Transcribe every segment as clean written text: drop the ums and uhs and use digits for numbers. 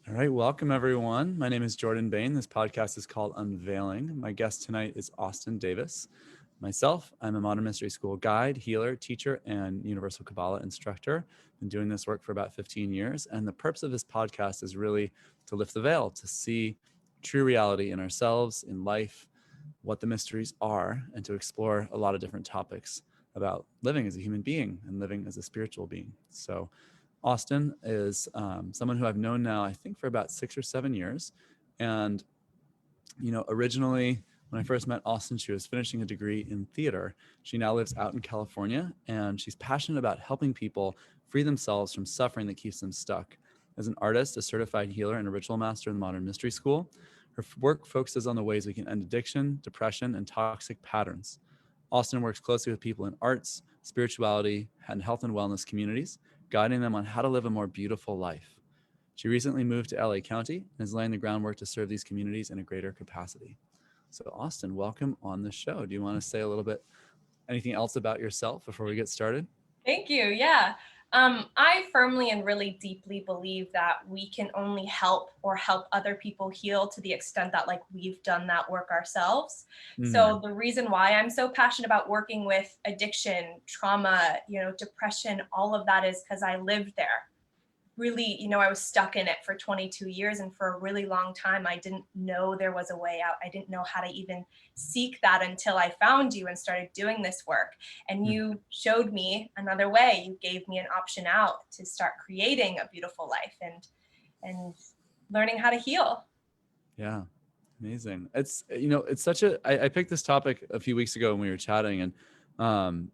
All right, welcome everyone. My name is Jordan Bain. This podcast is called Unveiling. My guest tonight is Austyn Davis. Myself, I'm a modern mystery school guide, healer, teacher, and universal Kabbalah instructor. Been doing this work for about 15 years. And the purpose of this podcast is really to lift the veil, to see true reality in ourselves, in life, what the mysteries are, and to explore a lot of different topics about living as a human being and living as a spiritual being. So Austyn is someone who I've known now, I think, for about 6 or 7 years. And, originally when I first met Austyn, she was finishing a degree in theater. She now lives out in California, and she's passionate about helping people free themselves from suffering that keeps them stuck. As an artist, a certified healer, and a ritual master in the Modern Mystery School, her work focuses on the ways we can end addiction, depression, and toxic patterns. Austyn works closely with people in arts, spirituality, and health and wellness communities, guiding them on how to live a more beautiful life. She recently moved to LA County and is laying the groundwork to serve these communities in a greater capacity. So Austyn, welcome on the show. Do you want to say a little bit, anything else about yourself before we get started? Thank you. Yeah. I firmly and really deeply believe that we can only help other people heal to the extent that we've done that work ourselves. So the reason why I'm so passionate about working with addiction, trauma, depression, all of that is because I lived there. Really, I was stuck in it for 22 years. And for a really long time, I didn't know there was a way out. I didn't know how to even seek that until I found you and started doing this work. And you showed me another way. You gave me an option out to start creating a beautiful life and learning how to heal. Yeah, amazing. It's such I picked this topic a few weeks ago when we were chatting, and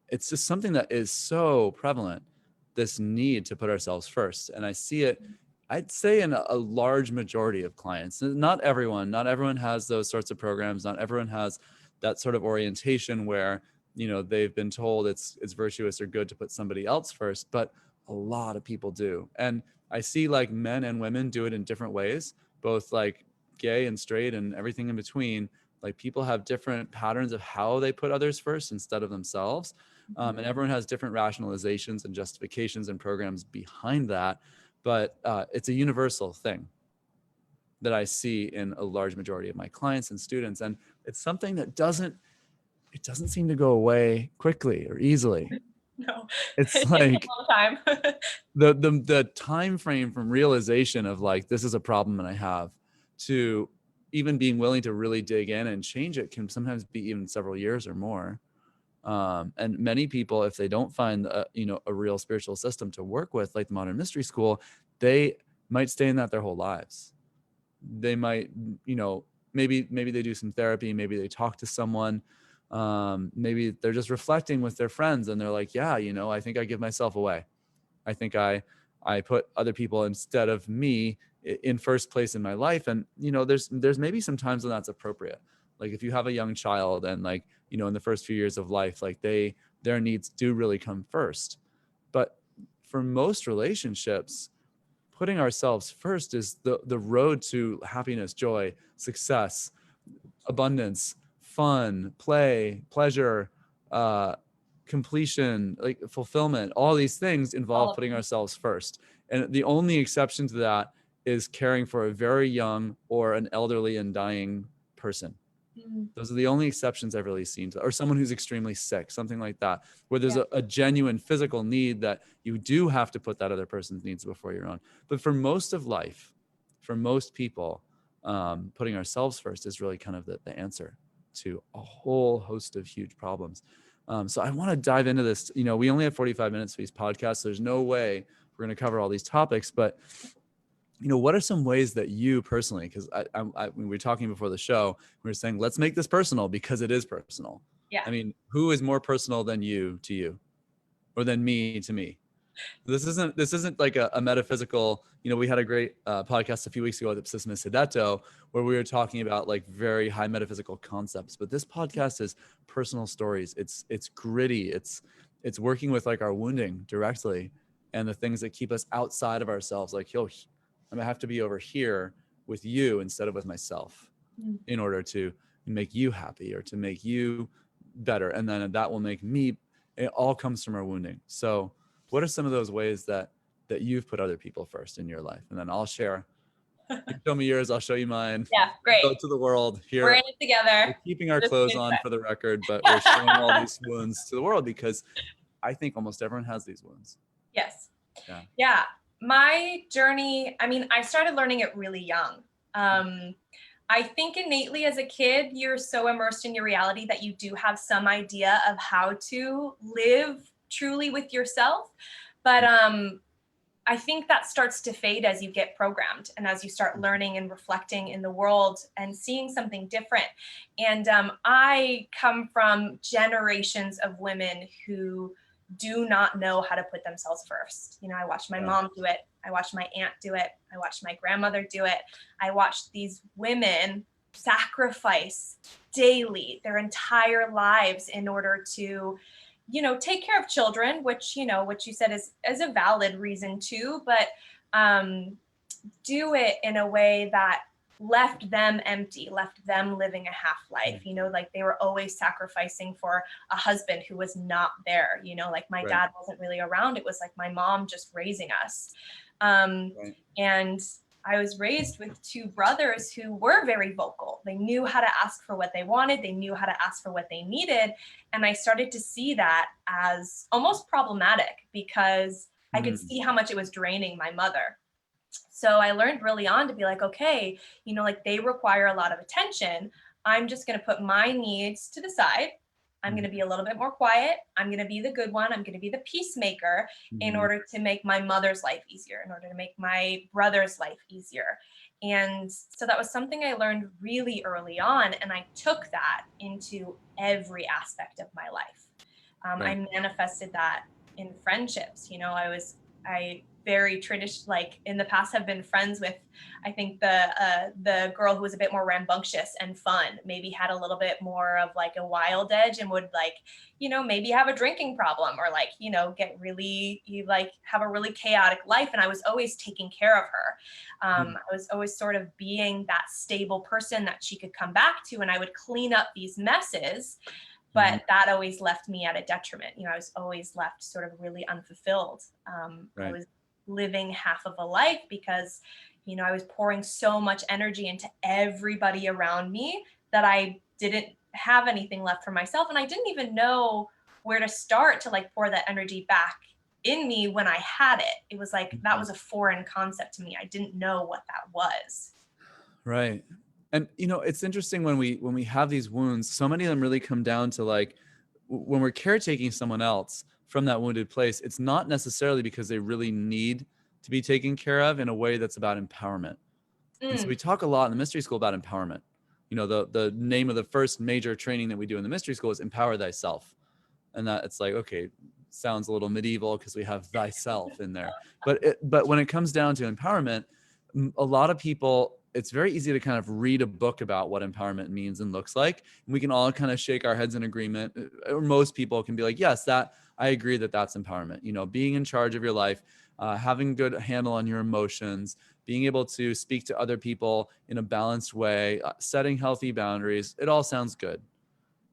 it's just something that is so prevalent, this need to put ourselves first. And I see it, I'd say, in a large majority of clients. Not everyone has those sorts of programs. Not everyone has that sort of orientation where, they've been told it's virtuous or good to put somebody else first, but a lot of people do. And I see men and women do it in different ways, both gay and straight and everything in between. People have different patterns of how they put others first instead of themselves. And everyone has different rationalizations and justifications and programs behind that. But it's a universal thing that I see in a large majority of my clients and students. And it's something that doesn't seem to go away quickly or easily. No, It's it takes a long time. the time frame from realization of this is a problem and I have, to even being willing to really dig in and change it, can sometimes be even several years or more. And many people, if they don't find a real spiritual system to work with, like the Modern Mystery School, they might stay in that their whole lives. They might, maybe they do some therapy, maybe they talk to someone, maybe they're just reflecting with their friends, and they're like, yeah, I think I give myself away. I think I put other people instead of me in first place in my life. And there's maybe some times when that's appropriate. Like if you have a young child and in the first few years of life, their needs do really come first. But for most relationships, putting ourselves first is the road to happiness, joy, success, abundance, fun, play, pleasure, completion, fulfillment. All these things involve putting ourselves first. And the only exception to that is caring for a very young or an elderly and dying person. Those are the only exceptions I've really seen or someone who's extremely sick, something like that, where there's a genuine physical need that you do have to put that other person's needs before your own. But for most of life, for most people, putting ourselves first is really kind of the answer to a whole host of huge problems. So I want to dive into this. We only have 45 minutes for these podcasts. So there's no way we're going to cover all these topics, but what are some ways that you personally, because when we were talking before the show, we were saying, let's make this personal because it is personal. Yeah. I mean, who is more personal than you to you, or than me to me? This isn't like a metaphysical, we had a great podcast a few weeks ago with Ipsissimus Hideto, where we were talking about very high metaphysical concepts. But this podcast is personal stories. It's gritty. It's working with our wounding directly, and the things that keep us outside of ourselves. I'm gonna have to be over here with you instead of with myself in order to make you happy or to make you better. And then that will make me, it all comes from our wounding. So what are some of those ways that that you've put other people first in your life? And then I'll share. You show me yours, I'll show you mine. Yeah, great. Go to the world. We're Here, in it together. we're keeping our clothes on for the record, but we're showing all these wounds to the world because I think almost everyone has these wounds. Yes. Yeah. Yeah. My journey, I mean, I started learning it really young. I think innately as a kid, you're so immersed in your reality that you do have some idea of how to live truly with yourself. But I think that starts to fade as you get programmed and as you start learning and reflecting in the world and seeing something different. And I come from generations of women who do not know how to put themselves first. You know, I watched my mom do it. I watched my aunt do it. I watched my grandmother do it. I watched these women sacrifice daily their entire lives in order to, you know, take care of children, which, you know, what you said is a valid reason too, but do it in a way that left them empty, left them living a half life, you know, like they were always sacrificing for a husband who was not there, you know, like my dad wasn't really around. It was like my mom just raising us. And I was raised with two brothers who were very vocal. They knew how to ask for what they wanted. They knew how to ask for what they needed. And I started to see that as almost problematic because I could see how much it was draining my mother. So I learned really on to be like, okay, you know, like they require a lot of attention. I'm just going to put my needs to the side. I'm going to be a little bit more quiet. I'm going to be the good one. I'm going to be the peacemaker in order to make my mother's life easier, in order to make my brother's life easier. And so that was something I learned really early on. And I took that into every aspect of my life. I manifested that in friendships. You know, I very traditional, like in the past have been friends with, I think the girl who was a bit more rambunctious and fun, maybe had a little bit more of like a wild edge and would like, you know, maybe have a drinking problem or like, you know, have a really chaotic life. And I was always taking care of her. I was always sort of being that stable person that she could come back to, and I would clean up these messes. But that always left me at a detriment. You know, I was always left sort of really unfulfilled. I was living half of a life because, you know, I was pouring so much energy into everybody around me that I didn't have anything left for myself. And I didn't even know where to start to like pour that energy back in me when I had it. It was like, that was a foreign concept to me. I didn't know what that was. Right. And, you know, it's interesting when we have these wounds, so many of them really come down to like, when we're caretaking someone else from that wounded place, it's not necessarily because they really need to be taken care of in a way that's about empowerment. And so we talk a lot in the mystery school about empowerment. You know, the name of the first major training that we do in the mystery school is Empower Thyself. And that it's like, okay, sounds a little medieval because we have thyself in there. But when it comes down to empowerment, a lot of people, it's very easy to kind of read a book about what empowerment means and looks like. And we can all kind of shake our heads in agreement. Or most people can be like, yes, that I agree that that's empowerment. You know, being in charge of your life, having good handle on your emotions, being able to speak to other people in a balanced way, setting healthy boundaries. It all sounds good.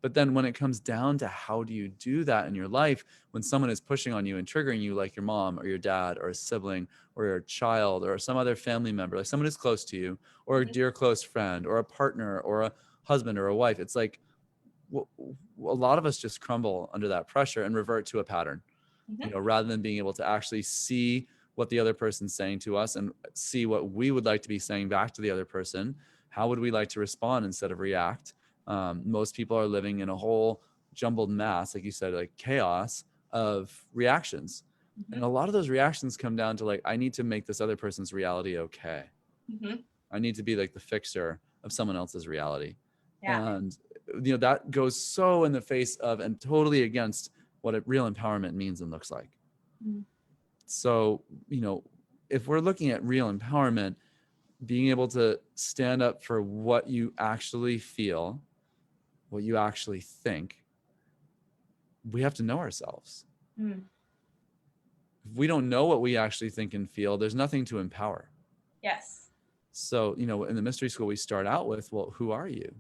But then when it comes down to how do you do that in your life, when someone is pushing on you and triggering you, like your mom or your dad or a sibling or your child or some other family member, like someone who's close to you or a dear close friend or a partner or a husband or a wife, it's like a lot of us just crumble under that pressure and revert to a pattern, you know, rather than being able to actually see what the other person's saying to us and see what we would like to be saying back to the other person. How would we like to respond instead of react? Most people are living in a whole jumbled mass, like you said, like chaos of reactions. And a lot of those reactions come down to like, I need to make this other person's reality okay. I need to be like the fixer of someone else's reality. And, you know, that goes so in the face of and totally against what real empowerment means and looks like. So, you know, if we're looking at real empowerment, being able to stand up for what you actually feel, what you actually think, we have to know ourselves. If we don't know what we actually think and feel, there's nothing to empower. Yes. So, you know, in the mystery school, we start out with, well, who are you?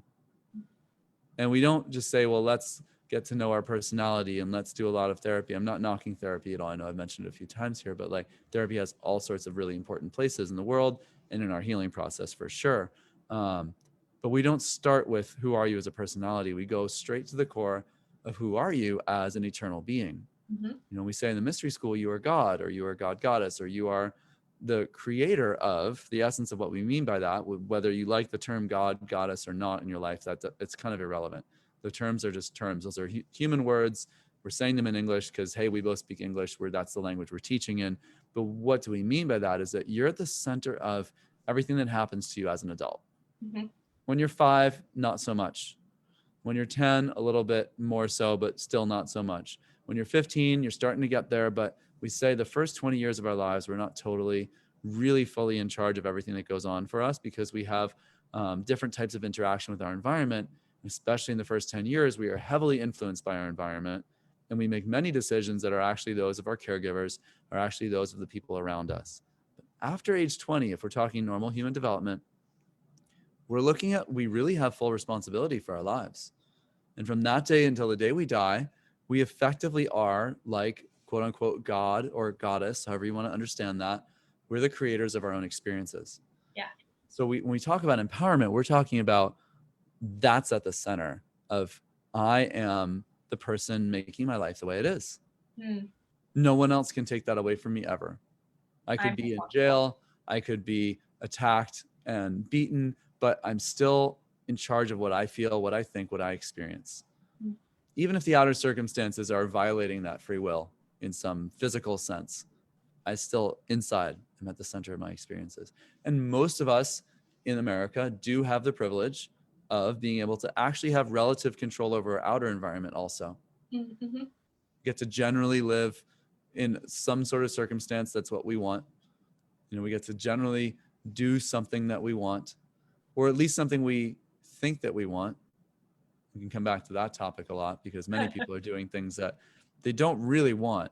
And we don't just say, well, let's get to know our personality, and let's do a lot of therapy. I'm not knocking therapy at all. I know I've mentioned it a few times here, but like therapy has all sorts of really important places in the world and in our healing process for sure. But we don't start with who are you as a personality. We go straight to the core of who are you as an eternal being. Mm-hmm. You know, we say in the mystery school, you are God, or you are God goddess, or you are the creator of. The essence of what we mean by that, whether you like the term God, goddess or not in your life, that it's kind of irrelevant. The terms are just terms. Those are human words. We're saying them in English because, hey, we both speak English, where that's the language we're teaching in. But what do we mean by that is that you're at the center of everything that happens to you as an adult. Mm-hmm. When you're 5, not so much. When you're 10, a little bit more so, but still not so much. When you're 15, you're starting to get there, but we say the first 20 years of our lives, we're not totally, really fully in charge of everything that goes on for us, because we have different types of interaction with our environment. Especially in the first 10 years, we are heavily influenced by our environment, and we make many decisions that are actually those of our caregivers, are actually those of the people around us. But after age 20, if we're talking normal human development, we're looking at, we really have full responsibility for our lives. And from that day until the day we die, we effectively are like, quote unquote, God or goddess, however you want to understand that. We're the creators of our own experiences. Yeah. So when we talk about empowerment, we're talking about that's at the center of, I am the person making my life the way it is. Mm. No one else can take that away from me ever. I could I'm be in responsible. jail, I could be attacked and beaten, but I'm still in charge of what I feel, what I think, what I experience. Mm. Even if the outer circumstances are violating that free will in some physical sense, I still inside am at the center of my experiences. And most of us in America do have the privilege of being able to actually have relative control over our outer environment also. Mm-hmm. Get to generally live in some sort of circumstance that's what we want. You know, we get to generally do something that we want, or at least something we think that we want. We can come back to that topic a lot, because many people are doing things that they don't really want.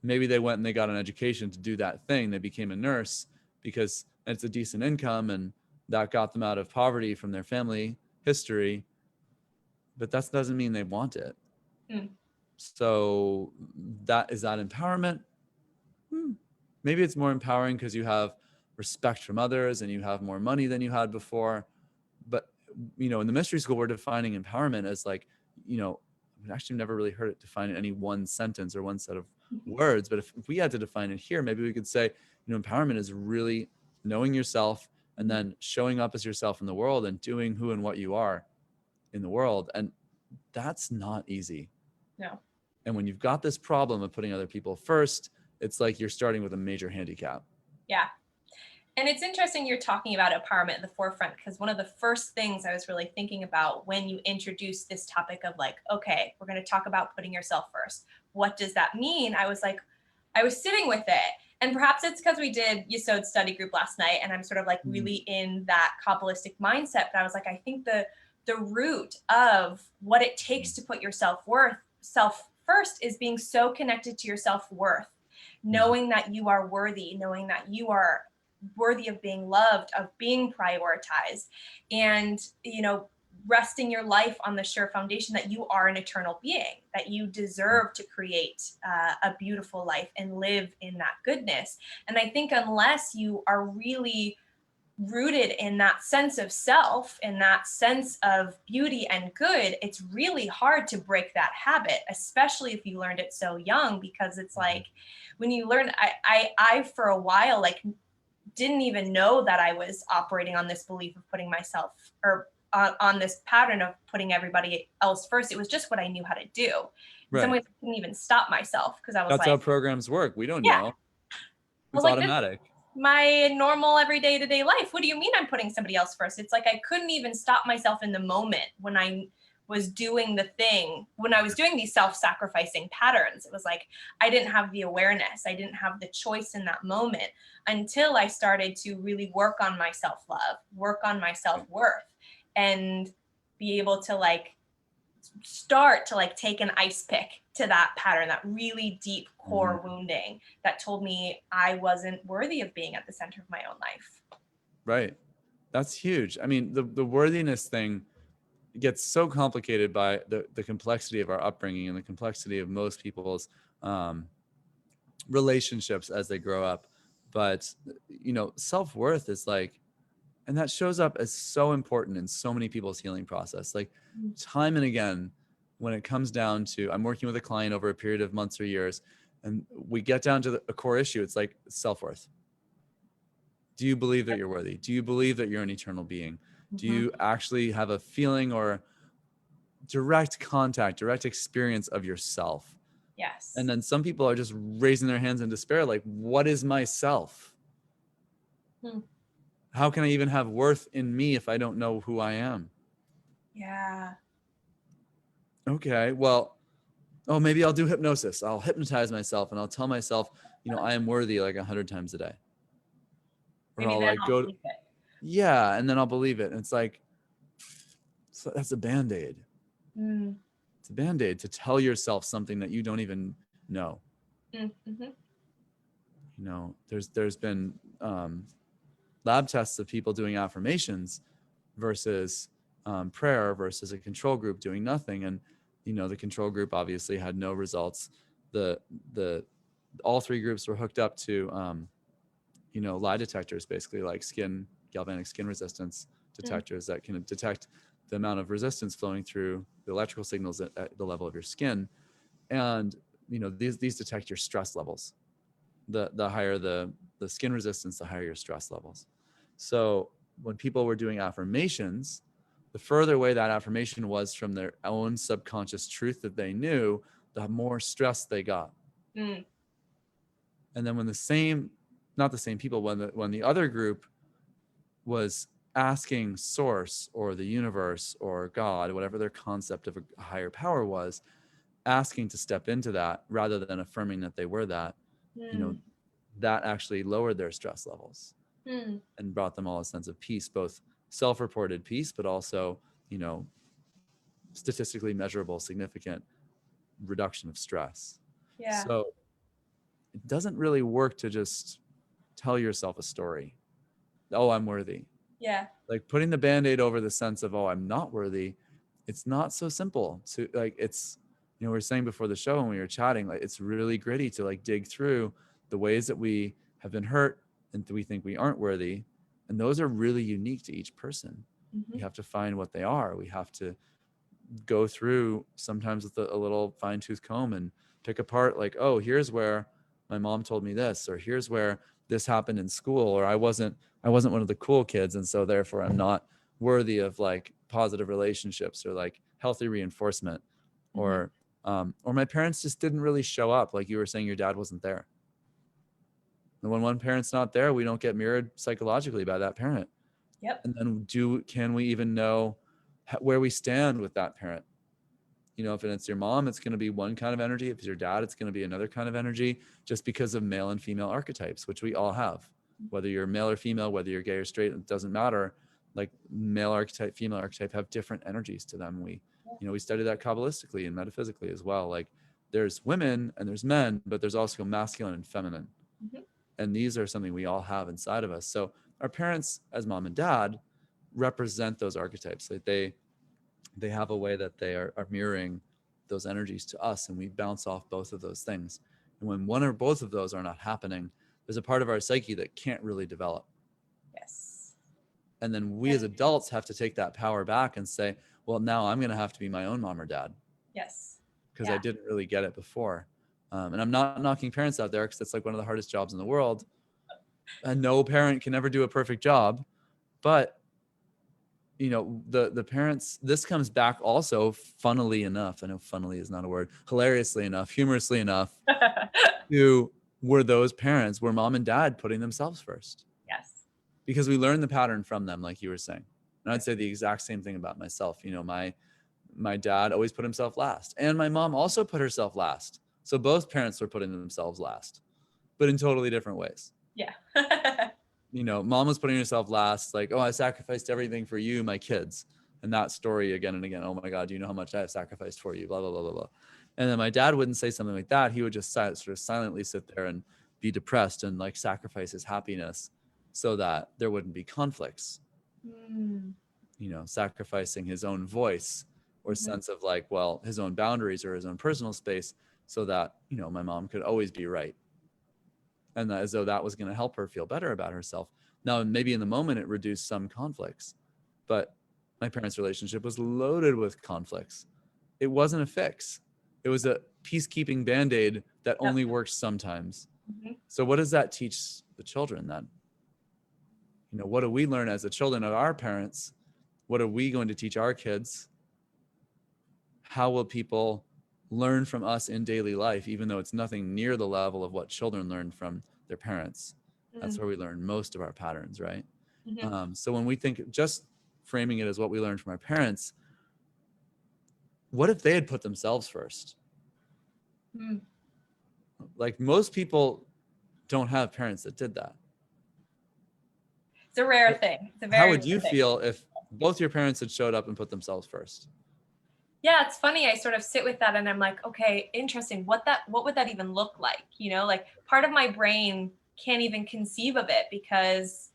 Maybe they went and they got an education to do that thing. They became a nurse because it's a decent income, and that got them out of poverty from their family history. But that doesn't mean they want it. Mm. So that is that empowerment. Maybe it's more empowering because you have respect from others and you have more money than you had before. But, you know, in the mystery school, we're defining empowerment as like, you know, I've actually never really heard it defined in any one sentence or one set of words. But if we had to define it here, maybe we could say, you know, empowerment is really knowing yourself and then showing up as yourself in the world and doing who and what you are in the world. And that's not easy. No. And when you've got this problem of putting other people first, it's like you're starting with a major handicap. Yeah. And it's interesting you're talking about empowerment at the forefront, because one of the first things I was really thinking about when you introduced this topic of like, okay, we're going to talk about putting yourself first. What does that mean? I was like, I was sitting with it. And perhaps it's because we did Yesod study group last night and I'm sort of like really in that Kabbalistic mindset. But I was like, I think the root of what it takes to put yourself first is being so connected to your self-worth, knowing that you are worthy, knowing that you are worthy of being loved, of being prioritized, and, you know, resting your life on the sure foundation that you are an eternal being, that you deserve to create a beautiful life and live in that goodness. And I think unless you are really rooted in that sense of self, in that sense of beauty and good, it's really hard to break that habit, especially if you learned it so young, because it's like when you learn, I for a while, like, didn't even know that I was operating on this belief of putting myself, or on this pattern of putting everybody else first. It was just what I knew how to do. In some Right. ways, I couldn't even stop myself because I was That's how like, programs work. We don't yeah, know. I was It's like, this is automatic. my normal everyday to day life. What do you mean I'm putting somebody else first? It's like I couldn't even stop myself in the moment when I was doing the thing, when I was doing these self-sacrificing patterns. It was like I didn't have the awareness, I didn't have the choice in that moment until I started to really work on my self-love, work on my self-worth, and be able to like start to like take an ice pick to that pattern, that really deep core wounding that told me I wasn't worthy of being at the center of my own life. Right. That's huge. I mean, the worthiness thing, gets so complicated by the complexity of our upbringing and the complexity of most people's um, relationships as they grow up. But, self-worth is like, and that shows up as so important in so many people's healing process. Like time and again, when it comes down to, I'm working with a client over a period of months or years, and we get down to a core issue. It's like self-worth. Do you believe that you're worthy? Do you believe that you're an eternal being? Do you actually have a feeling or direct contact, direct experience of yourself? Yes. And then some people are just raising their hands in despair, like, what is myself? How can I even have worth in me if I don't know who I am? Yeah. Okay, well, maybe I'll do hypnosis. I'll hypnotize myself and I'll tell myself, I am worthy like 100 times a day. Or Maybe I'll then like I'll go, believe it. yeah, and then I'll believe it. And it's like, so that's a Band-Aid. It's a Band-Aid to tell yourself something that you don't even know. There's been lab tests of people doing affirmations versus prayer versus a control group doing nothing. And, the control group obviously had no results. All three groups were hooked up to, lie detectors, basically like galvanic skin resistance detectors that can detect the amount of resistance flowing through the electrical signals at the level of your skin. And, these detect your stress levels. The higher the skin resistance, the higher your stress levels. So when people were doing affirmations, the further away that affirmation was from their own subconscious truth that they knew, the more stress they got. And then when not the same people, when the other group was asking source or the universe or God, whatever their concept of a higher power was, asking to step into that rather than affirming that they were that, that actually lowered their stress levels and brought them all a sense of peace, both self-reported peace, but also, statistically measurable, significant reduction of stress. Yeah. So it doesn't really work to just tell yourself a story. Oh, I'm worthy. Yeah. Like putting the Band-Aid over the sense of, oh, I'm not worthy. It's not so simple to like, it's, we were saying before the show when we were chatting, like it's really gritty to like dig through the ways that we have been hurt and we think we aren't worthy. And those are really unique to each person. We have to find what they are. We have to go through sometimes with a little fine tooth comb and pick apart like, oh, here's where my mom told me this, or here's where this happened in school, or I wasn't one of the cool kids. And so therefore I'm not worthy of like positive relationships or like healthy reinforcement, or my parents just didn't really show up. Like you were saying, your dad wasn't there. And when one parent's not there, we don't get mirrored psychologically by that parent. Yep. And then can we even know where we stand with that parent? If it's your mom, it's going to be one kind of energy. If it's your dad, it's going to be another kind of energy, just because of male and female archetypes, which we all have. Whether you're male or female, whether you're gay or straight, it doesn't matter. Like male archetype, female archetype have different energies to them. We study that Kabbalistically and metaphysically as well. Like there's women and there's men, but there's also masculine and feminine. And these are something we all have inside of us. So our parents as mom and dad represent those archetypes. Like they have a way that they are mirroring those energies to us, and we bounce off both of those things. And when one or both of those are not happening, there's a part of our psyche that can't really develop. Yes. And then we as adults have to take that power back and say, well, now I'm going to have to be my own mom or dad. Yes. Because I didn't really get it before. And I'm not knocking parents out there, because it's like one of the hardest jobs in the world. And no parent can ever do a perfect job. But the parents, this comes back also, funnily enough, I know funnily is not a word, hilariously enough, humorously enough, to were those parents, were mom and dad putting themselves first. Yes. Because we learned the pattern from them, like you were saying. And I'd say the exact same thing about myself. My dad always put himself last, and my mom also put herself last. So both parents were putting themselves last, but in totally different ways. Yeah. Mom was putting herself last, like, oh, I sacrificed everything for you, my kids. And that story again and again, oh my God, do you know how much I have sacrificed for you? Blah, blah, blah, blah, blah. And then my dad wouldn't say something like that. He would just sort of silently sit there and be depressed and like sacrifice his happiness so that there wouldn't be conflicts. sacrificing his own voice or sense of like, well, his own boundaries or his own personal space so that, my mom could always be right. And that, as though that was going to help her feel better about herself. Now, maybe in the moment it reduced some conflicts, but my parents' relationship was loaded with conflicts. It wasn't a fix. It was a peacekeeping Band-Aid that only works sometimes. So what does that teach the children then? What do we learn as the children of our parents? What are we going to teach our kids? How will people learn from us in daily life, even though it's nothing near the level of what children learn from their parents? That's where we learn most of our patterns, right? So when we think, just framing it as what we learned from our parents, what if they had put themselves first? Like, most people don't have parents that did that. It's a rare thing. It's a very How would you rare thing. feel if both your parents had showed up and put themselves first? Yeah, it's funny. I sort of sit with that and I'm like, okay, interesting. What would that even look like? Like, part of my brain can't even conceive of it because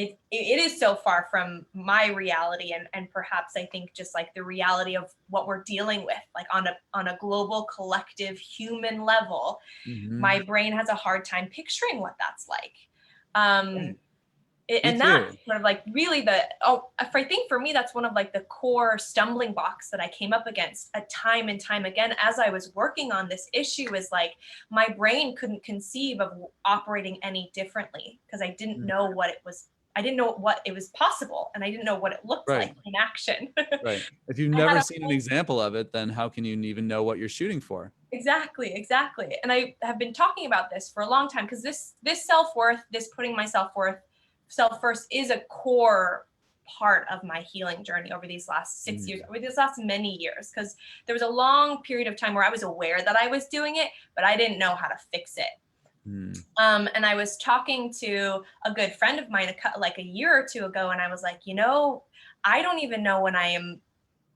it is so far from my reality, and perhaps I think just like the reality of what we're dealing with, like on a global collective human level. My brain has a hard time picturing what that's like. And that's sort of like really I think for me, that's one of like the core stumbling blocks that I came up against time and time again as I was working on this issue, is like my brain couldn't conceive of operating any differently because I didn't know what it was. I didn't know what it was possible, and I didn't know what it looked like in action. Right. If you've never seen an example of it, then how can you even know what you're shooting for? Exactly. And I have been talking about this for a long time because this self-worth, this putting myself self first, is a core part of my healing journey over these last 6 years, over these last many years, because there was a long period of time where I was aware that I was doing it, but I didn't know how to fix it. And I was talking to a good friend of mine like a year or two ago, and I was like, I don't even know when I am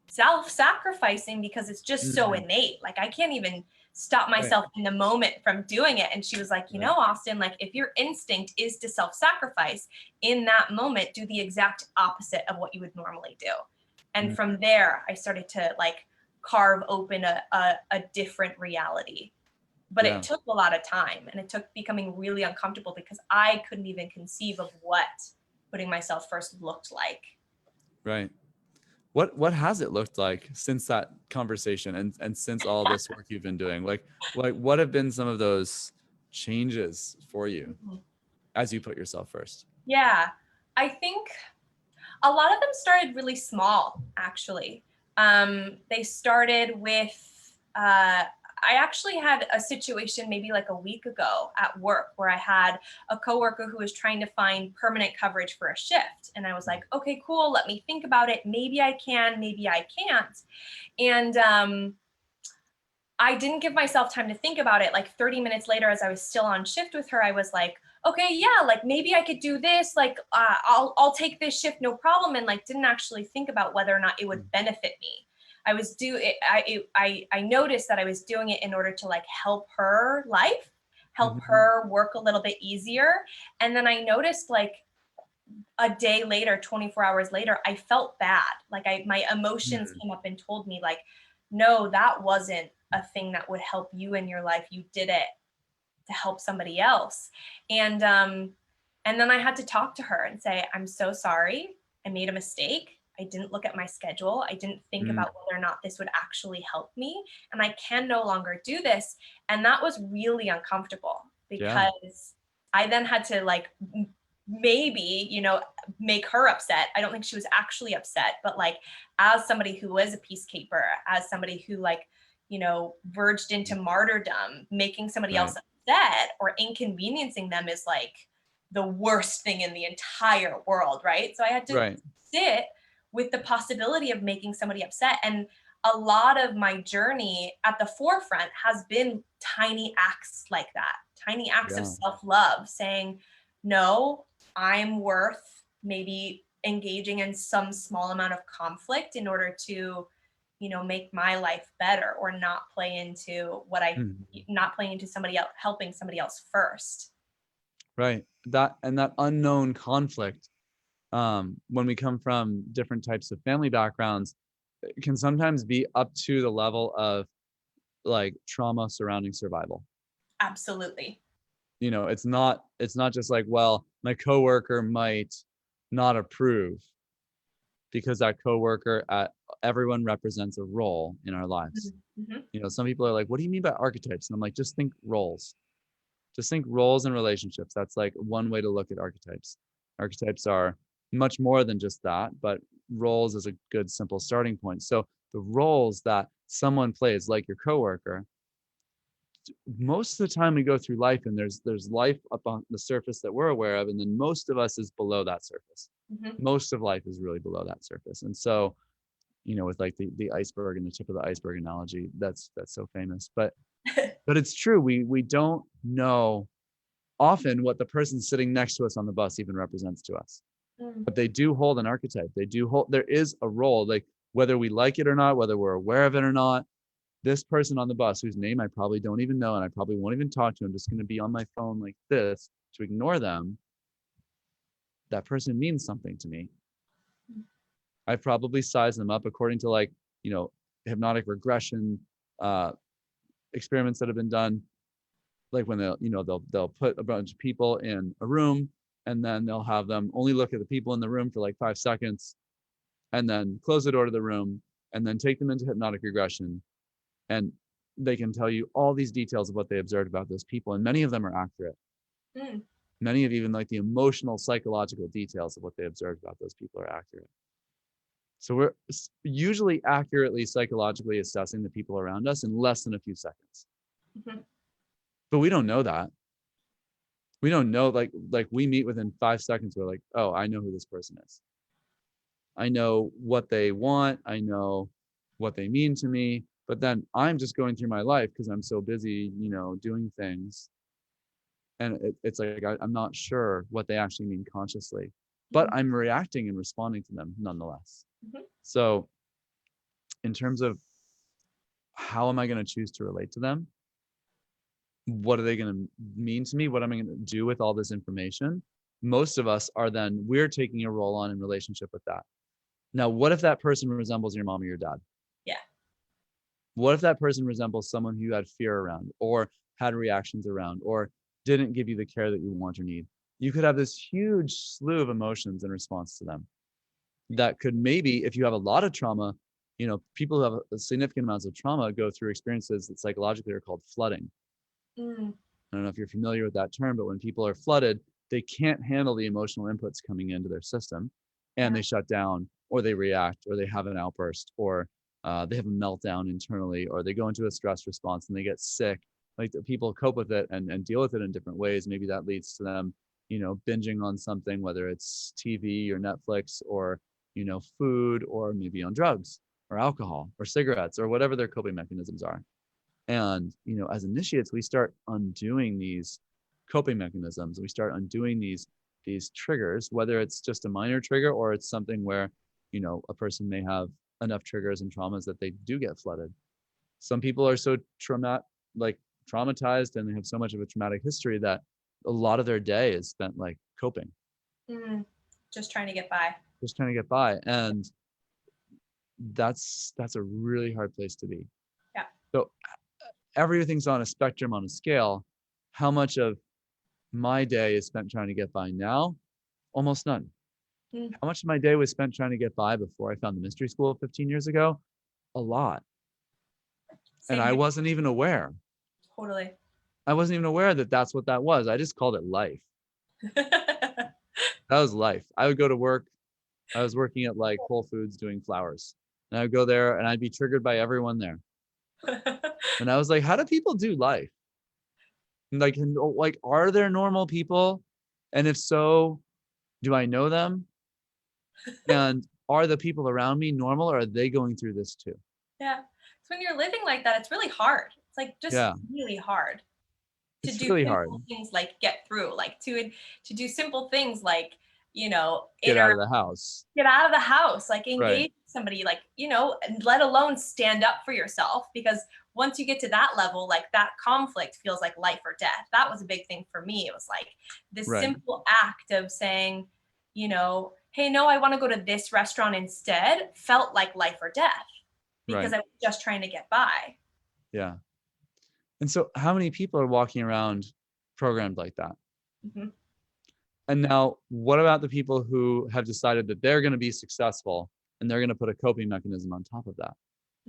self-sacrificing because it's just so innate. Like, I can't even stop myself in the moment from doing it. And she was like, Austyn, like, if your instinct is to self-sacrifice in that moment, do the exact opposite of what you would normally do. And from there, I started to like carve open a different reality. But it took a lot of time, and it took becoming really uncomfortable because I couldn't even conceive of what putting myself first looked like. Right. What has it looked like since that conversation and since all this work you've been doing? Like what have been some of those changes for you as you put yourself first? Yeah, I think a lot of them started really small, actually. They started with, I actually had a situation maybe like a week ago at work where I had a coworker who was trying to find permanent coverage for a shift. And I was like, okay, cool, let me think about it. Maybe I can, maybe I can't. And I didn't give myself time to think about it. Like 30 minutes later, as I was still on shift with her, I was like, okay, yeah, like maybe I could do this. Like, I'll take this shift, no problem. And like, didn't actually think about whether or not it would benefit me. I noticed that I was doing it in order to like help her life, help her work a little bit easier. And then I noticed like a day later, 24 hours later, I felt bad. Like my emotions came up and told me like, no, that wasn't a thing that would help you in your life. You did it to help somebody else. And then I had to talk to her and say, I'm so sorry. I made a mistake. I didn't look at my schedule. I didn't think about whether or not this would actually help me. And I can no longer do this. And that was really uncomfortable because I then had to like maybe, make her upset. I don't think she was actually upset, but like as somebody who was a peacekeeper, as somebody who like, verged into martyrdom, making somebody else upset or inconveniencing them is like the worst thing in the entire world, right? So I had to sit with the possibility of making somebody upset. And a lot of my journey at the forefront has been tiny acts like that, tiny acts of self-love, saying, no, I'm worth maybe engaging in some small amount of conflict in order to, make my life better, or not play into not playing into somebody else, helping somebody else first. Right. That unknown conflict when we come from different types of family backgrounds, it can sometimes be up to the level of like trauma surrounding survival. Absolutely. It's not just like, well, my coworker might not approve because that coworker, everyone represents a role in our lives. Mm-hmm. Some people are like, what do you mean by archetypes? And I'm like, just think roles. Just think roles and relationships. That's like one way to look at archetypes. Archetypes are much more than just that, but roles is a good, simple starting point. So the roles that someone plays, like your coworker, most of the time we go through life and there's life up on the surface that we're aware of, and then most of us is below that surface. Mm-hmm. Most of life is really below that surface. And so, with like the iceberg and the tip of the iceberg analogy, that's so famous. But it's true. We don't know often what the person sitting next to us on the bus even represents to us. But they do hold an archetype. There is a role, like whether we like it or not, whether we're aware of it or not. This person on the bus, whose name I probably don't even know, and I probably won't even talk to, I'm just going to be on my phone like this to ignore them. That person means something to me. I probably size them up according to like, hypnotic regression experiments that have been done. Like when they'll put a bunch of people in a room, and then they'll have them only look at the people in the room for like 5 seconds, and then close the door to the room, and then take them into hypnotic regression. And they can tell you all these details of what they observed about those people. And many of them are accurate. Many of even like the emotional, psychological details of what they observed about those people are accurate. So we're usually accurately psychologically assessing the people around us in less than a few seconds. But we don't know that. We don't know, like we meet within 5 seconds. We're like, oh, I know who this person is. I know what they want. I know what they mean to me. But then I'm just going through my life because I'm so busy, doing things. And it's like, I'm not sure what they actually mean consciously, but I'm reacting and responding to them nonetheless. So in terms of how am I going to choose to relate to them? What are they going to mean to me? What am I going to do with all this information? Most of us we're taking a role on in relationship with that. Now, what if that person resembles your mom or your dad? Yeah. What if that person resembles someone who you had fear around, or had reactions around, or didn't give you the care that you want or need? You could have this huge slew of emotions in response to them that could maybe, if you have a lot of trauma, people who have significant amounts of trauma go through experiences that psychologically are called flooding. I don't know if you're familiar with that term, but when people are flooded, they can't handle the emotional inputs coming into their system, and they shut down, or they react, or they have an outburst, or they have a meltdown internally, or they go into a stress response and they get sick. Like, the people cope with it and deal with it in different ways. Maybe that leads to them, binging on something, whether it's TV or Netflix, or, food, or maybe on drugs or alcohol or cigarettes or whatever their coping mechanisms are. And, as initiates, we start undoing these coping mechanisms. We start undoing these triggers, whether it's just a minor trigger or it's something where, a person may have enough triggers and traumas that they do get flooded. Some people are so traumatized, and they have so much of a traumatic history that a lot of their day is spent like coping. Just trying to get by. And that's a really hard place to be. Yeah. So everything's on a spectrum, on a scale. How much of my day is spent trying to get by now? Almost none. How much of my day was spent trying to get by before I found the mystery school 15 years ago? A lot. Same and I here. wasn't even aware. Totally. I wasn't even aware that that's what that was. I just called it life. That was life. I would go to work. I was working at like Whole Foods doing flowers. And I would go there and I'd be triggered by everyone there. And I was like, how do people do life? Like, are there normal people? And if so, do I know them? And are the people around me normal, or are they going through this too? Yeah. So when you're living like that, it's really hard. It's like just really hard to It's do really hard. simple things, like get through, like to do simple things like, Get out of the house. Get out of the house, like Right. engage somebody, like, and let alone stand up for yourself. Because once you get to that level, like that conflict feels like life or death. That was a big thing for me. It was like this Right. simple act of saying, hey, no, I want to go to this restaurant instead, felt like life or death because Right. I was just trying to get by. Yeah. And so how many people are walking around programmed like that? Mm-hmm. And now what about the people who have decided that they're going to be successful and they're going to put a coping mechanism on top of that?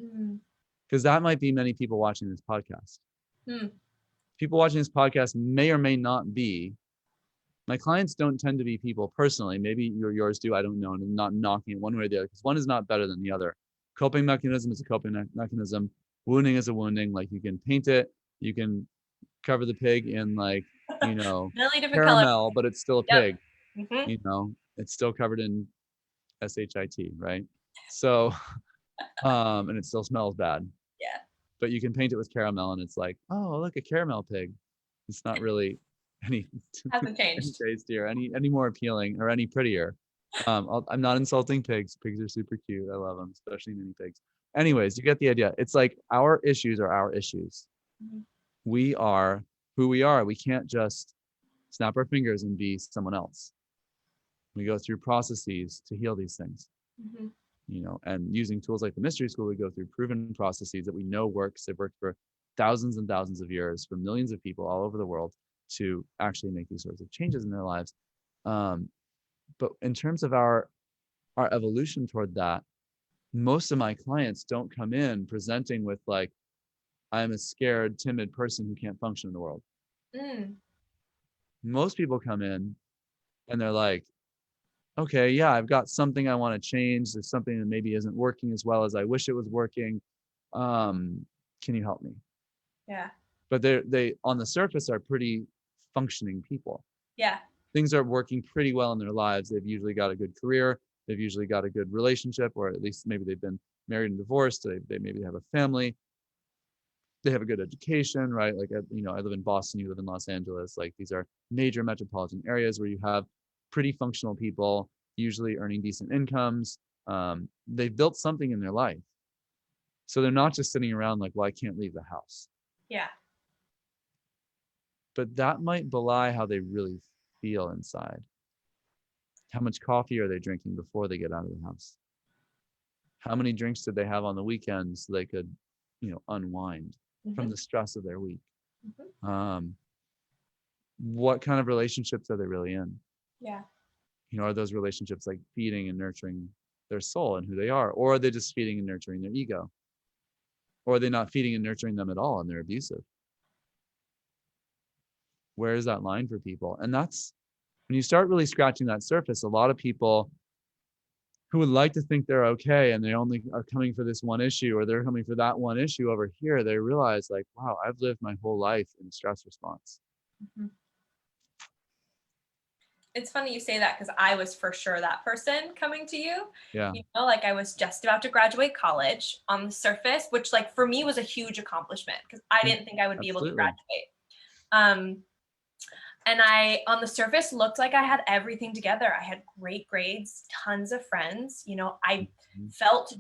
Mm-hmm. Because that might be many people watching this podcast. Hmm. People watching this podcast may or may not be. My clients don't tend to be people personally. Maybe yours do. I don't know. And I'm not knocking it one way or the other because one is not better than the other. Coping mechanism is a coping mechanism. Wounding is a wounding. Like you can paint it. You can cover the pig in like, Really different color. caramel, but it's still a Yep. pig. Mm-hmm. It's still covered in SHIT, right? So, and it still smells bad. Yeah. But you can paint it with caramel and it's like, oh, look, a caramel pig. It's not really any Hasn't any changed. tastier, any more appealing or any prettier. I'm not insulting pigs. Pigs are super cute. I love them, especially mini pigs. Anyways, you get the idea. It's like our issues are our issues. Mm-hmm. We are who we are. We can't just snap our fingers and be someone else. We go through processes to heal these things. Mm-hmm. And using tools like the Mystery School, we go through proven processes that we know works. They've worked for thousands and thousands of years for millions of people all over the world to actually make these sorts of changes in their lives. But in terms of our evolution toward that, most of my clients don't come in presenting with like, I'm a scared, timid person who can't function in the world. Mm. Most people come in and they're like, okay, yeah, I've got something I want to change. There's something that maybe isn't working as well as I wish it was working. Can you help me? Yeah. But they on the surface are pretty functioning people. Yeah. Things are working pretty well in their lives. They've usually got a good career. They've usually got a good relationship, or at least maybe they've been married and divorced. They maybe have a family. They have a good education, right? Like, I live in Boston, you live in Los Angeles. Like these are major metropolitan areas where you have pretty functional people, usually earning decent incomes. They've built something in their life. So they're not just sitting around like, well, I can't leave the house. Yeah. But that might belie how they really feel inside. How much coffee are they drinking before they get out of the house? How many drinks did they have on the weekends so they could, unwind from the stress of their week? Mm-hmm. What kind of relationships are they really in? Yeah. Are those relationships like feeding and nurturing their soul and who they are? Or are they just feeding and nurturing their ego? Or are they not feeding and nurturing them at all and they're abusive? Where is that line for people? And that's when you start really scratching that surface, a lot of people who would like to think they're okay and they only are coming for this one issue or they're coming for that one issue over here, they realize like, wow, I've lived my whole life in stress response. Mm-hmm. It's funny you say that because I was for sure that person coming to you. Yeah. Like I was just about to graduate college on the surface, which like for me was a huge accomplishment because I didn't think I would be able to graduate. And I, on the surface, looked like I had everything together. I had great grades, tons of friends. I felt,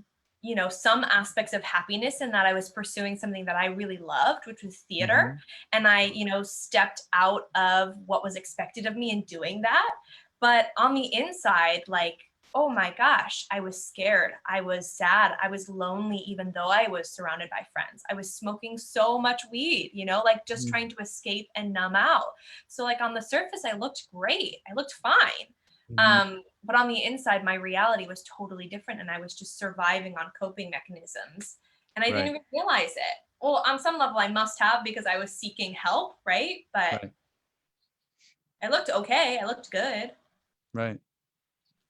some aspects of happiness in that I was pursuing something that I really loved, which was theater. And I, stepped out of what was expected of me in doing that. But on the inside, like, oh my gosh, I was scared. I was sad. I was lonely, even though I was surrounded by friends. I was smoking so much weed, like just trying to escape and numb out. So like on the surface, I looked great. I looked fine. But on the inside, my reality was totally different. And I was just surviving on coping mechanisms. And I didn't even realize it. Well, on some level I must have because I was seeking help, right? But I looked okay. I looked good. Right.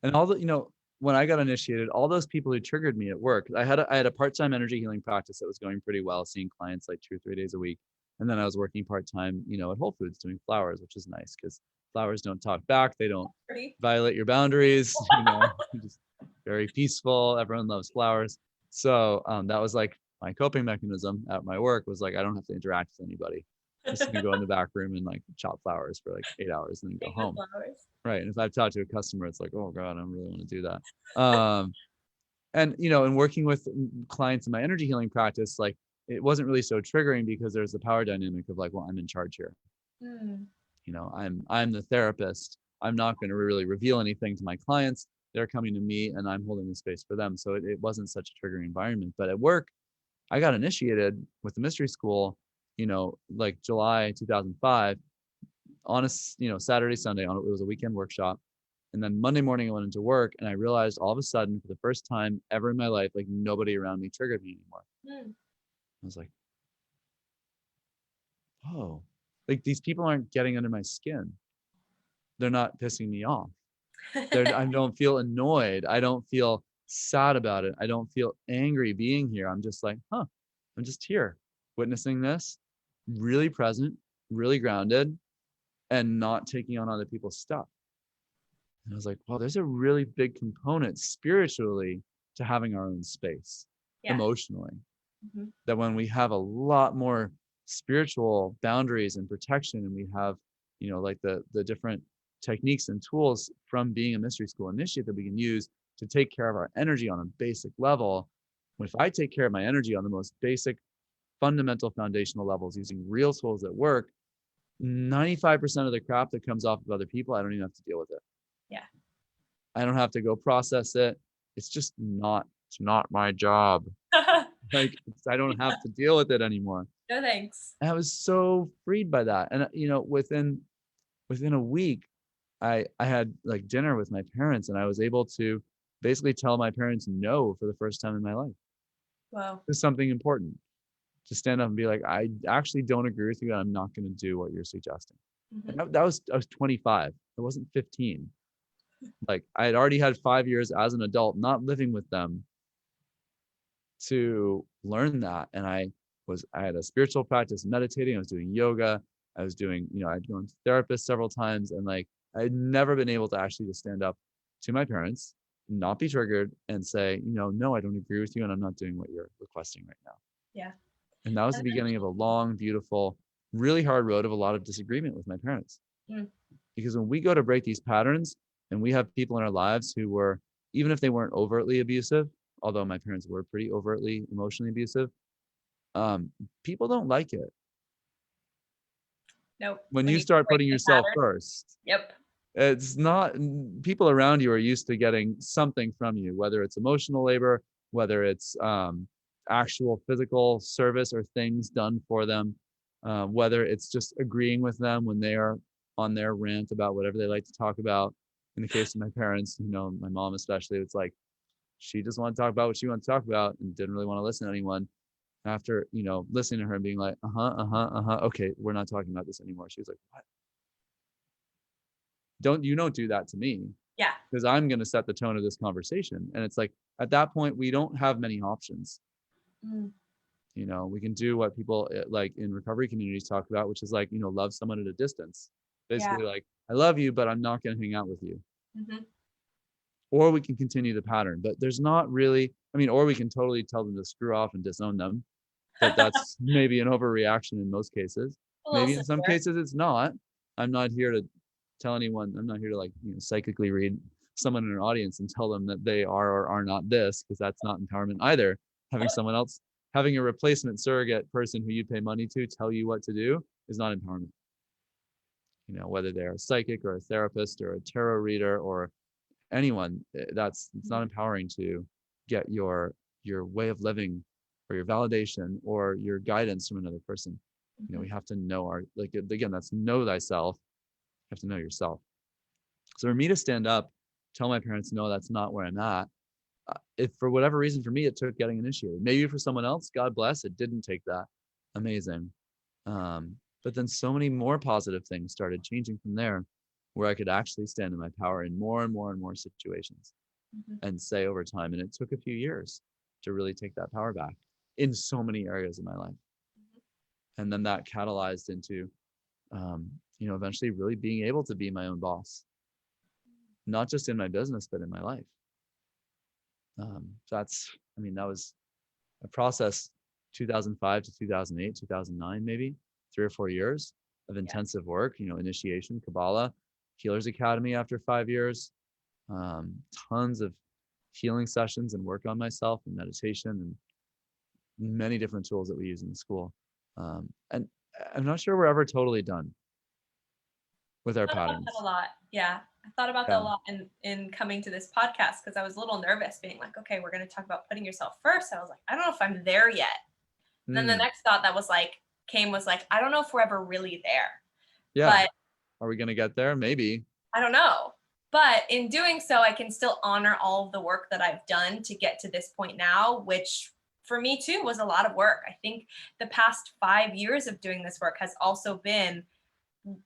And all the, when I got initiated, all those people who triggered me at work, I had a part-time energy healing practice that was going pretty well, seeing clients like 2 or 3 days a week. And then I was working part-time, at Whole Foods doing flowers, which is nice because flowers don't talk back. They don't violate your boundaries, just very peaceful. Everyone loves flowers. So that was like my coping mechanism at my work was like, I don't have to interact with anybody. Just gonna go in the back room and like chop flowers for like 8 hours and then go home. Right. And if I've talked to a customer, it's like, oh God, I don't really want to do that. And in working with clients in my energy healing practice, like it wasn't really so triggering because there's the power dynamic of like, well, I'm in charge here. I'm the therapist. I'm not going to really reveal anything to my clients. They're coming to me and I'm holding the space for them. So it wasn't such a triggering environment. But at work, I got initiated with the mystery school, like July 2005 on a, Saturday, Sunday, it was a weekend workshop. And then Monday morning, I went into work and I realized all of a sudden, for the first time ever in my life, like nobody around me triggered me anymore. I was like, oh, like these people aren't getting under my skin. They're not pissing me off. I don't feel annoyed. I don't feel sad about it. I don't feel angry being here. I'm just like, I'm just here witnessing this, really present, really grounded, and not taking on other people's stuff. And I was like, well, there's a really big component spiritually to having our own space, emotionally. That when we have a lot more spiritual boundaries and protection, and we have, like the different techniques and tools from being a mystery school initiate that we can use to take care of our energy on a basic level. If I take care of my energy on the most basic, fundamental, foundational levels using real tools that work, 95% of the crap that comes off of other people, I don't even have to deal with it. Yeah. I don't have to go process it. It's just it's not my job. Like, I don't have to deal with it anymore. No thanks. And I was so freed by that. And, within a week, I had like dinner with my parents, and I was able to basically tell my parents no for the first time in my life. Wow. It's something important to stand up and be like, I actually don't agree with you, and I'm not going to do what you're suggesting. And I was 25. I wasn't 15. Like, I had already had 5 years as an adult, not living with them, to learn that. And I had a spiritual practice, meditating. I was doing yoga. I was doing, I'd gone to therapists several times, and like, I had never been able to actually just stand up to my parents, not be triggered, and say, no, I don't agree with you, and I'm not doing what you're requesting right now. Yeah. And that was the beginning of a long, beautiful, really hard road of a lot of disagreement with my parents. Because when we go to break these patterns, and we have people in our lives who were, even if they weren't overtly abusive, although my parents were pretty overtly emotionally abusive, people don't like it. Nope. When you start putting yourself first. Yep. It's not, people around you are used to getting something from you, whether it's emotional labor, whether it's actual physical service or things done for them, whether it's just agreeing with them when they are on their rant about whatever they like to talk about. In the case of my parents, my mom especially, it's like she just wanted to talk about what she wanted to talk about and didn't really want to listen to anyone. After, listening to her and being like, okay, we're not talking about this anymore. She was like, what? Don't do that to me. Yeah. Because I'm going to set the tone of this conversation. And it's like, at that point, we don't have many options. We can do what people like in recovery communities talk about, which is like, love someone at a distance. Basically, like, I love you, but I'm not going to hang out with you. Or we can continue the pattern, but there's not really, or we can totally tell them to screw off and disown them. But that's maybe an overreaction in most cases. Maybe in some cases it's not. I'm not here to tell anyone. I'm not here to like, psychically read someone in an audience and tell them that they are or are not this, because that's not empowerment either. Having a replacement surrogate person who you pay money to tell you what to do is not empowerment. Whether they're a psychic or a therapist or a tarot reader or anyone, it's not empowering to get your way of living or your validation or your guidance from another person. We have to know that's know thyself. You have to know yourself. So for me to stand up, tell my parents, no, that's not where I'm at. If for whatever reason, for me, it took getting initiated. Maybe for someone else, God bless, it didn't take that. Amazing. But then so many more positive things started changing from there, where I could actually stand in my power in more and more and more situations and say over time. And it took a few years to really take that power back in so many areas of my life. And then that catalyzed into, eventually really being able to be my own boss, not just in my business, but in my life. That was a process, 2005 to 2008, 2009, maybe 3 or 4 years of intensive work, initiation, Kabbalah, Healers Academy after 5 years, tons of healing sessions and work on myself and meditation and many different tools that we use in the school. And I'm not sure we're ever totally done with our patterns. A lot. Yeah. I thought about that a Yeah. lot in coming to this podcast because I was a little nervous being like, okay, we're going to talk about putting yourself first. I was like, I don't know if I'm there yet. And then the Mm. next thought that was like, came was like, I don't know if we're ever really there, Yeah. but Are we going to get there? Maybe. I don't know. But in doing so, I can still honor all of the work that I've done to get to this point now, which for me too was a lot of work. I think the past 5 years of doing this work has also been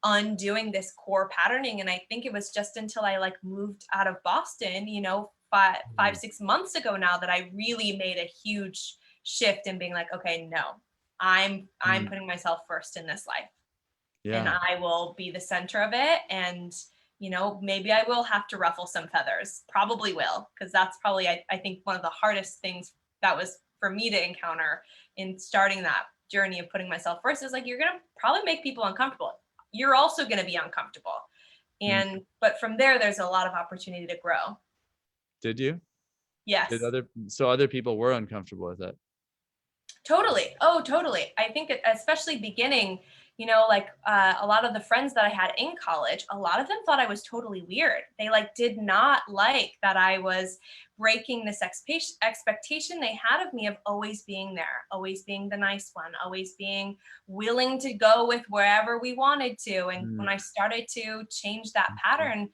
undoing this core patterning. And I think it was just until I like moved out of Boston, you know, five, 6 months ago now that I really made a huge shift in being like, okay, no, I'm Mm. putting myself first in this life and Yeah. I will be the center of it. And, you know, maybe I will have to ruffle some feathers, probably will, because that's probably, I think, one of the hardest things that was for me to encounter in starting that journey of putting myself first is like, you're going to probably make people uncomfortable. You're also going to be uncomfortable. Mm. And, but from there, there's a lot of opportunity to grow. Did you? Did Yes. other people were uncomfortable with it? Totally. Oh, totally. I think especially beginning, you know, like a lot of the friends that I had in college, a lot of them thought I was totally weird. They like did not like that I was breaking this expectation they had of me of always being there, always being the nice one, always being willing to go with wherever we wanted to. And when Mm. I started to change that pattern,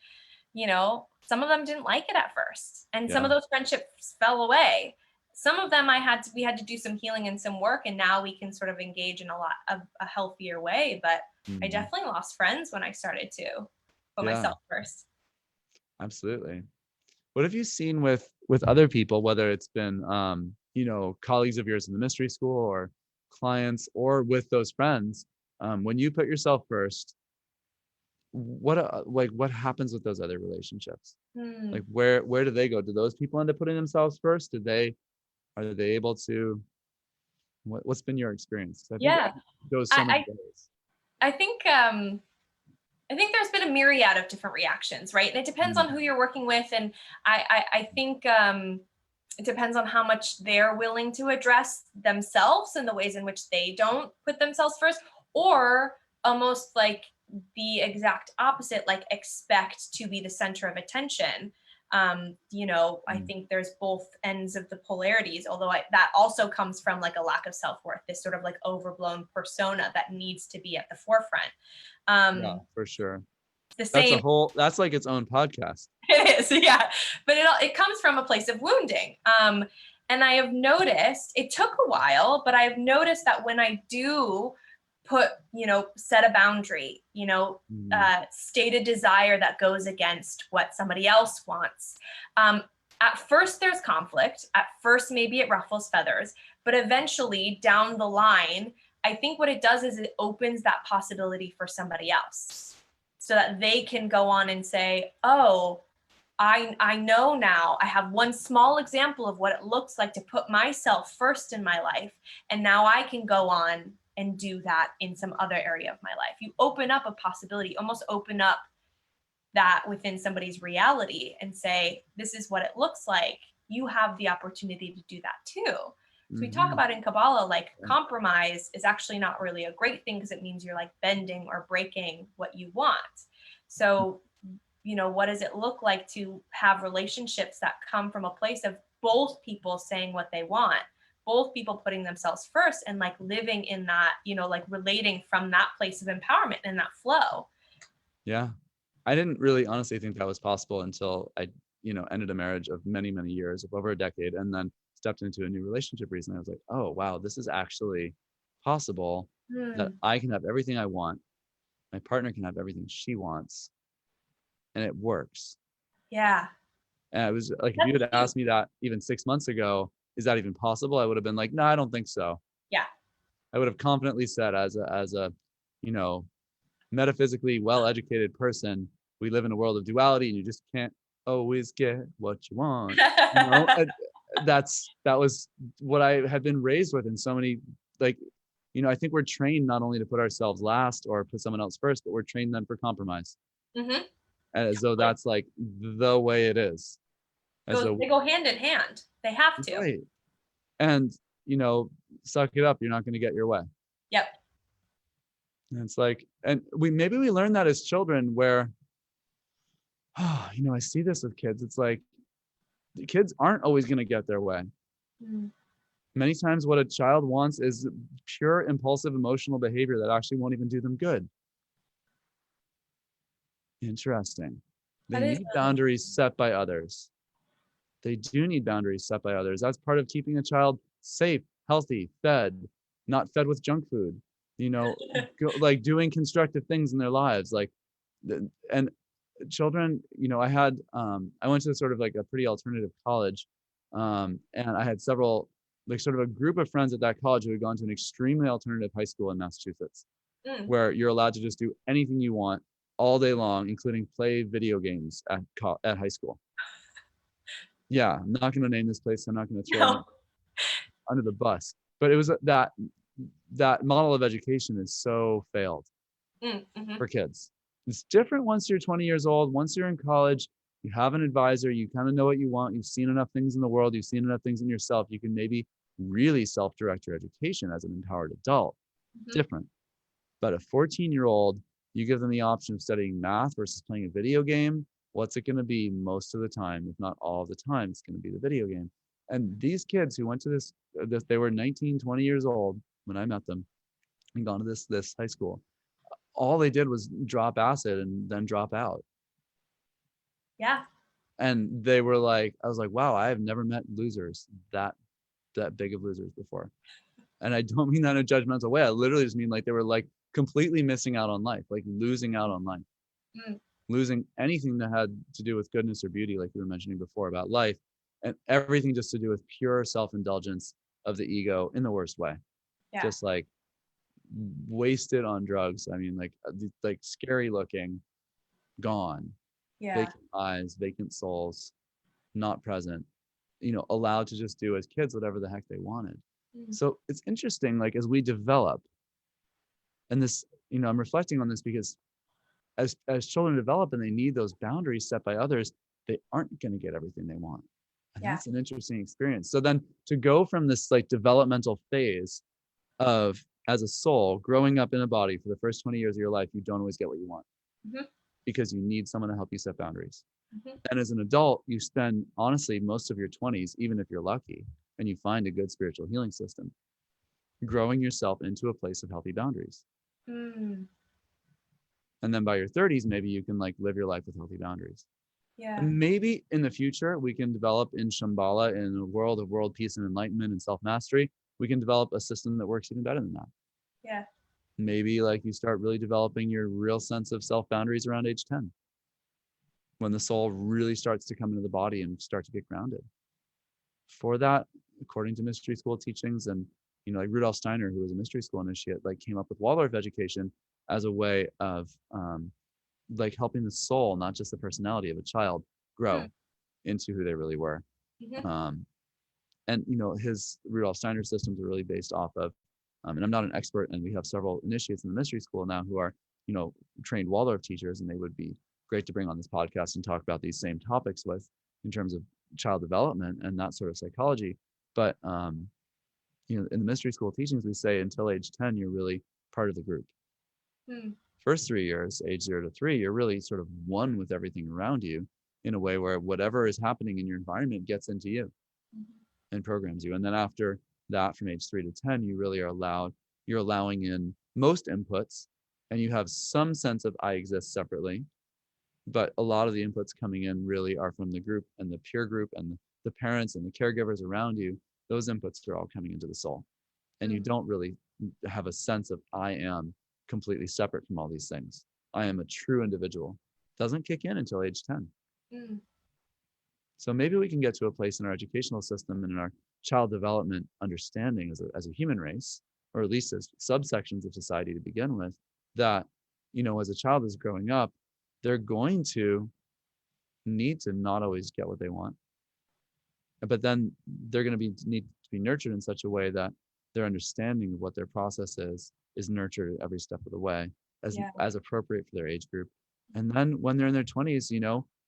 you know, some of them didn't like it at first. And some Yeah. of those friendships fell away. Some of them we had to do some healing and some work. And now we can sort of engage in a lot of a healthier way. But I Mm. definitely lost friends when I started to put Yeah. myself first. Absolutely. What have you seen with other people, whether it's been colleagues of yours in the mystery school or clients or with those friends, when you put yourself first, what happens with those other relationships? Hmm. Like where do they go? Do those people end up putting themselves first? Are they able to, what's been your experience? 'Cause I Yeah. think it goes so many I, ways. I, I think, I think there's been a myriad of different reactions, right? And it depends Mm. on who you're working with. And I think it depends on how much they're willing to address themselves and the ways in which they don't put themselves first, or almost like the exact opposite, like expect to be the center of attention. You know, I Mm. think there's both ends of the polarities, although that also comes from like a lack of self-worth, this sort of like overblown persona that needs to be at the forefront. Yeah, um for sure. the same. That's like its own podcast. It is, yeah, but it comes from a place of wounding. And I have noticed it took a while, but I've noticed that when I do put, you know, set a boundary, you know, Mm. state a desire that goes against what somebody else wants. At first, there's conflict. At first, maybe it ruffles feathers, but eventually, down the line, I think what it does is it opens that possibility for somebody else so that they can go on and say, oh, I know now I have one small example of what it looks like to put myself first in my life. And now I can go on and do that in some other area of my life. You open up a possibility, almost open up that within somebody's reality and say, this is what it looks like. You have the opportunity to do that too. So we talk Mhm. about in Kabbalah, like compromise is actually not really a great thing because it means you're like bending or breaking what you want. So, you know, what does it look like to have relationships that come from a place of both people saying what they want, both people putting themselves first and like living in that, you know, like relating from that place of empowerment and that flow. Yeah. I didn't really honestly think that was possible until I, ended a marriage of many, many years, of over a decade, and then stepped into a new relationship recently. I was like, oh, wow, this is actually possible, that Hmm. I can have everything I want. My partner can have everything she wants, and it works. Yeah. And I was like, if you That's had huge. asked me that even 6 months ago, is that even possible? I would have been like, no, I don't think so. Yeah. I would have confidently said, as a, you know, metaphysically well-educated person, we live in a world of duality and you just can't always get what you want. And that was what I had been raised with in so many, like, I think we're trained not only to put ourselves last or put someone else first, but we're trained then for compromise, Hmm. as though that's like the way it is, as though, They go hand in hand. They have to. right. And, you know, suck it up, you're not going to get your way. Yep. And it's like, and maybe we learned that as children, where I see this with kids. It's like the kids aren't always going to get their way. Mm. Many times what a child wants is pure impulsive emotional behavior that actually won't even do them good. Interesting. They That is need really boundaries set by others. They do need boundaries set by others. That's part of keeping a child safe, healthy, fed, not fed with junk food, like doing constructive things in their lives. And children, I went to sort of like a pretty alternative college. And I had several, like sort of a group of friends at that college who had gone to an extremely alternative high school in Massachusetts, mm. where you're allowed to just do anything you want all day long, including play video games at high school. Yeah, I'm not going to name this place. So I'm not going to throw No. them under the bus. But it was that model of education is so failed Mm-hmm. for kids. It's different once you're 20 years old. Once you're in college, you have an advisor. You kind of know what you want. You've seen enough things in the world. You've seen enough things in yourself. You can maybe really self-direct your education as an empowered adult. Mm-hmm. Different. But a 14-year-old, you give them the option of studying math versus playing a video game. What's it going to be most of the time, if not all of the time? It's going to be the video game. And these kids who went to this they were 19, 20 years old when I met them and gone to this high school. All they did was drop acid and then drop out. Yeah. And they were like, I was like, wow, I have never met losers that big of losers before. And I don't mean that in a judgmental way. I literally just mean like they were like completely missing out on life, like losing out on life, losing anything that had to do with goodness or beauty, like you were mentioning before about life, and everything just to do with pure self-indulgence of the ego in the worst way. Yeah. Just like wasted on drugs. I mean, like scary looking, gone, Yeah. vacant eyes, vacant souls, not present, allowed to just do as kids whatever the heck they wanted. So it's interesting, like as we develop, and this, I'm reflecting on this because as children develop and they need those boundaries set by others, they aren't going to get everything they want. And that's an interesting experience. So then to go from this like developmental phase of as a soul growing up in a body for the first 20 years of your life, you don't always get what you want because you need someone to help you set boundaries. And as an adult, you spend honestly most of your 20s, even if you're lucky, and you find a good spiritual healing system, growing yourself into a place of healthy boundaries. And then by your 30s, maybe you can like live your life with healthy boundaries. Yeah. And maybe in the future, we can develop in Shambhala, in a world of world peace and enlightenment and self-mastery, we can develop a system that works even better than that. Yeah. Maybe like you start really developing your real sense of self-boundaries around age 10, when the soul really starts to come into the body and start to get grounded. For that, according to mystery school teachings, and like Rudolf Steiner, who was a mystery school initiate, like came up with Waldorf education as a way of like helping the soul, not just the personality of a child, grow into who they really were. And his Rudolf Steiner systems are really based off of, and I'm not an expert, and we have several initiates in the mystery school now who are trained Waldorf teachers, and they would be great to bring on this podcast and talk about these same topics with, in terms of child development and that sort of psychology. But in the mystery school teachings, we say until age 10, you're really part of the group. First 3 years, age 0 to 3, you're really sort of one with everything around you in a way where whatever is happening in your environment gets into you and programs you. And then after that, from age 3 to 10, you really are you're allowing in most inputs, and you have some sense of I exist separately. But a lot of the inputs coming in really are from the group and the peer group and the parents and the caregivers around you. Those inputs are all coming into the soul. And you don't really have a sense of I am completely separate from all these things. I am a true individual. Doesn't kick in until age 10. So maybe we can get to a place in our educational system and in our child development understanding as a human race, or at least as subsections of society to begin with, that, as a child is growing up, they're going to need to not always get what they want. But then they're going to need to be nurtured in such a way that their understanding of what their process is nurtured every step of the way as appropriate for their age group. And then when they're in their 20s,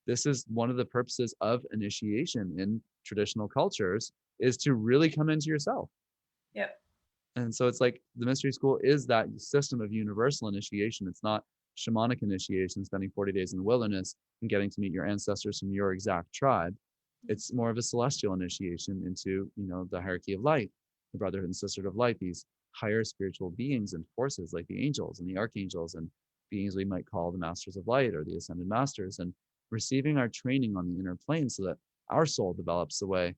this is one of the purposes of initiation in traditional cultures, is to really come into yourself. Yep. And so it's like the mystery school is that system of universal initiation. It's not shamanic initiation, spending 40 days in the wilderness and getting to meet your ancestors from your exact tribe. It's more of a celestial initiation into, the hierarchy of light, the brotherhood and sisterhood of light, these higher spiritual beings and forces like the angels and the archangels and beings we might call the masters of light or the ascended masters, and receiving our training on the inner plane so that our soul develops the way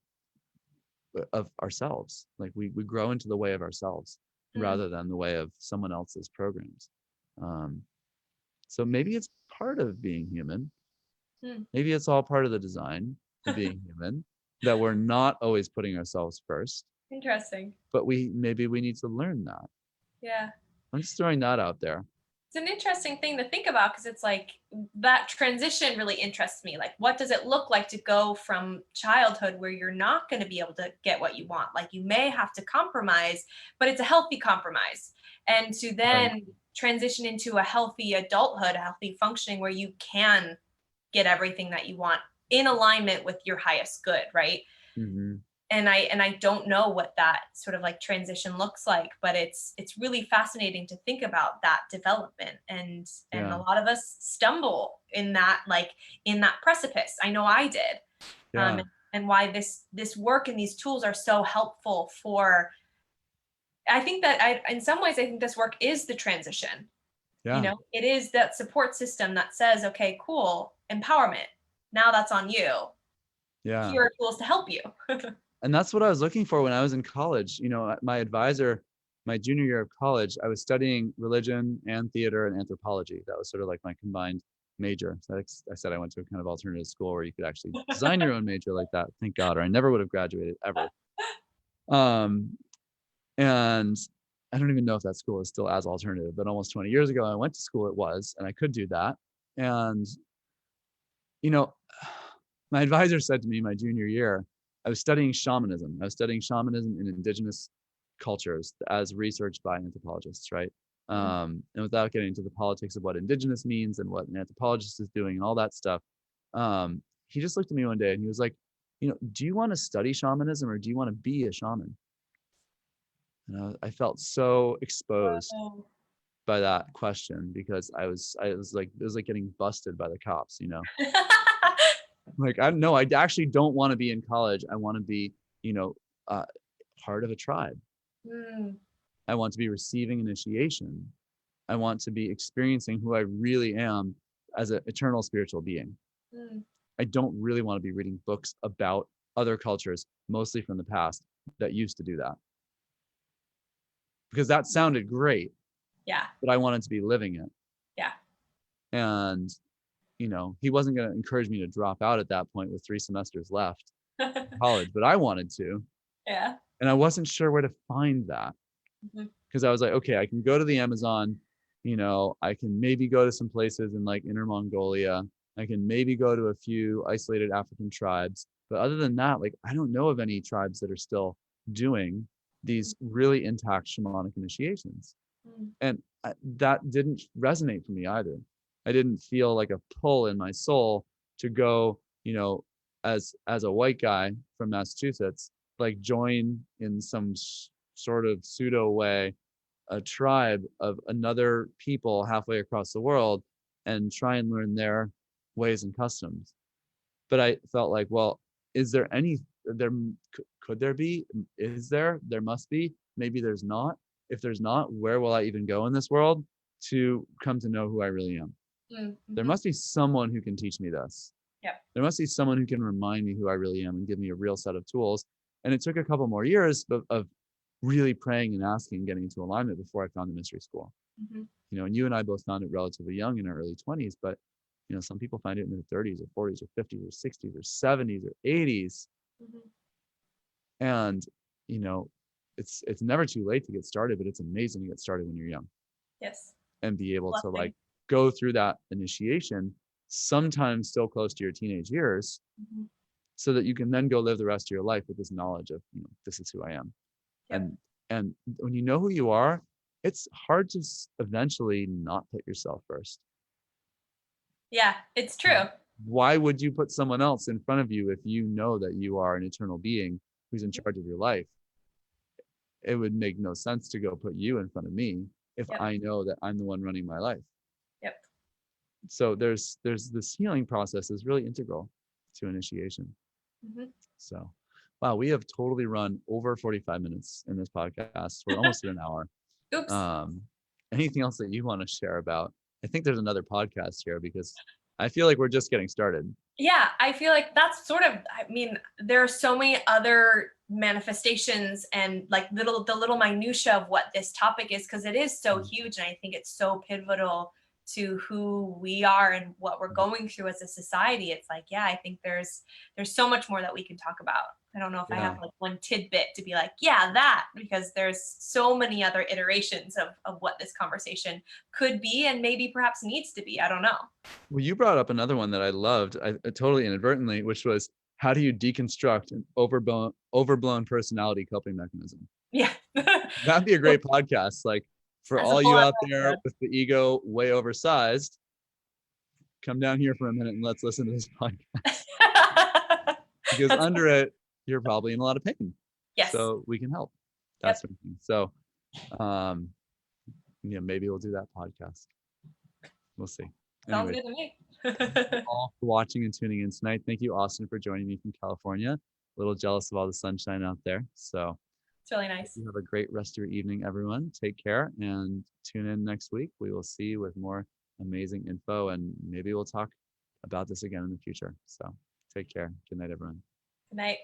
of ourselves. Like we grow into the way of ourselves rather than the way of someone else's programs. So maybe it's part of being human. Maybe it's all part of the design of being human, that we're not always putting ourselves first. Interesting. But maybe we need to learn that. Yeah. I'm just throwing that out there. It's an interesting thing to think about, because it's like that transition really interests me. Like, what does it look like to go from childhood where you're not going to be able to get what you want? Like, you may have to compromise, but it's a healthy compromise. And to then transition into a healthy adulthood, a healthy functioning where you can get everything that you want in alignment with your highest good, right? And I don't know what that sort of like transition looks like, but it's really fascinating to think about that development. And a lot of us stumble in that precipice. I know I did. And why this work and these tools are so helpful for, I think that in some ways, I think this work is the transition. It is that support system that says, okay, cool, empowerment. Now that's on you. Here are tools to help you. And that's what I was looking for when I was in college. My advisor, my junior year of college, I was studying religion and theater and anthropology. That was sort of like my combined major. So I said I went to a kind of alternative school where you could actually design your own major like that. Thank God, or I never would have graduated ever. And I don't even know if that school is still as alternative, but almost 20 years ago, I went to school, it was, and I could do that. And, my advisor said to me my junior year, I was studying shamanism. I was studying shamanism in indigenous cultures as researched by anthropologists, right? And without getting into the politics of what indigenous means and what an anthropologist is doing and all that stuff, he just looked at me one day and he was like, do you want to study shamanism or do you want to be a shaman? And I felt so exposed by that question, because I was like, it was like getting busted by the cops, Like, I know, I actually don't want to be in college. I want to be, part of a tribe. I want to be receiving initiation. I want to be experiencing who I really am as an eternal spiritual being. I don't really want to be reading books about other cultures, mostly from the past, that used to do that. Because that sounded great. Yeah. But I wanted to be living it. Yeah. And he wasn't going to encourage me to drop out at that point with 3 semesters left in college, but I wanted to. Yeah. And I wasn't sure where to find that, because I was like, okay, I can go to the Amazon, I can maybe go to some places in like Inner Mongolia. I can maybe go to a few isolated African tribes. But other than that, like, I don't know of any tribes that are still doing these really intact shamanic initiations. And that didn't resonate for me either. I didn't feel like a pull in my soul to go, as a white guy from Massachusetts, like join in some sort of pseudo way a tribe of another people halfway across the world and try and learn their ways and customs. But I felt like, well, is there could there be? Is there? There must be. Maybe there's not. If there's not, where will I even go in this world to come to know who I really am? There must be someone who can teach me this. There must be someone who can remind me who I really am and give me a real set of tools. And it took a couple more years of really praying and asking and getting into alignment before I found the mystery school. And you and I both found it relatively young in our early 20s, but some people find it in their 30s or 40s or 50s or 60s or 70s or 80s. And it's never too late to get started, but it's amazing to get started when you're young. Yes. And be able to like go through that initiation, sometimes still close to your teenage years, so that you can then go live the rest of your life with this knowledge of, this is who I am. And when you know who you are, it's hard to eventually not put yourself first. Yeah, it's true. Why would you put someone else in front of you if you know that you are an eternal being who's in charge of your life? It would make no sense to go put you in front of me if I know that I'm the one running my life. Yep. So there's this healing process is really integral to initiation. Mhm. So, wow, we have totally run over 45 minutes in this podcast. We're almost at an hour. Oops. Um, anything else that you want to share about? I think there's another podcast here because I feel like we're just getting started. Yeah, I feel like that's sort of, I mean, there are so many other manifestations and like the little minutia of what this topic is, because it is so huge. And I think it's so pivotal to who we are and what we're going through as a society. It's like, yeah, I think there's so much more that we can talk about. I don't know if I Yeah. have like one tidbit to be like, yeah, that, because there's so many other iterations of what this conversation could be and maybe perhaps needs to be. I don't know. Well, you brought up another one that I loved, I totally inadvertently, which was how do you deconstruct an overblown personality coping mechanism? Yeah. That'd be a great podcast. Like for That's a all whole you other out there episode. with the ego way oversized, come down here for a minute and let's listen to this podcast because That's under it, you're probably in a lot of pain. yes. So we can help. Yep. That's what I mean. So, maybe we'll do that podcast. We'll see. Sounds Anyway, good to me. thank you all for watching and tuning in tonight. Thank you, Austyn, for joining me from California. A little jealous of all the sunshine out there. So It's really nice. you have a great rest of your evening, everyone. Take care and tune in next week. We will see you with more amazing info and maybe we'll talk about this again in the future. So take care. Good night, everyone. Good night.